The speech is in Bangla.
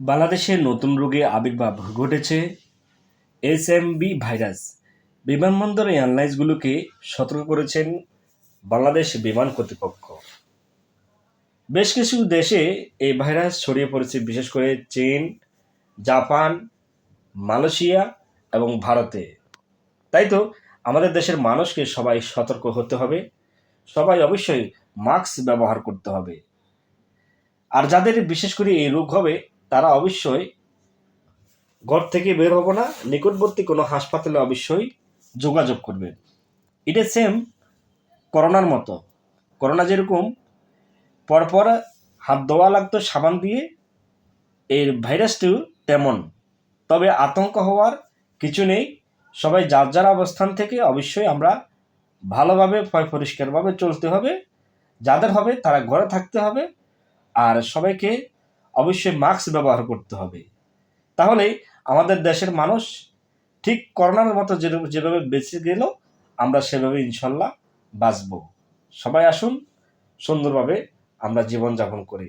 বাংলাদেশে নতুন রোগে আবির্ভাব ঘটেছে এসএমবি ভাইরাস। বিমানবন্দর এয়ারলাইন্সগুলোকে সতর্ক করেছেন বাংলাদেশ বিমান কর্তৃপক্ষ। বেশ কিছু দেশে এই ভাইরাস ছড়িয়ে পড়েছে, বিশেষ করে চীন, জাপান, মালয়েশিয়া এবং ভারতে। তাই তো আমাদের দেশের মানুষকে সবাই সতর্ক হতে হবে, সবাই অবশ্যই মাস্ক ব্যবহার করতে হবে। আর যাদের বিশেষ করে এই রোগ হবে তারা অবশ্যই ঘর থেকে বের হবো না, নিকটবর্তী কোনো হাসপাতালে অবশ্যই যোগাযোগ করবেন। এটা সেম করোনার মতো। করোনা যেরকম পরপর হাত ধোয়া লাগতো সাবান দিয়ে, এই ভাইরাসটিও তেমন। তবে আতঙ্ক হওয়ার কিছু নেই। সবাই যার যার অবস্থান থেকে অবশ্যই আমরা ভালোভাবে পরিষ্কারভাবে চলতে হবে। যাদের হবে তারা ঘরে থাকতে হবে, আর সবাইকে অবশ্যই মাস্ক ব্যবহার করতে হবে। তাহলেই আমাদের দেশের মানুষ ঠিক করোনার মতো যেভাবে বেঁচে গেল, আমরা সেভাবে ইনশাল্লাহ বাঁচব। সবাই আসুন সুন্দরভাবে আমরা জীবনযাপন করি।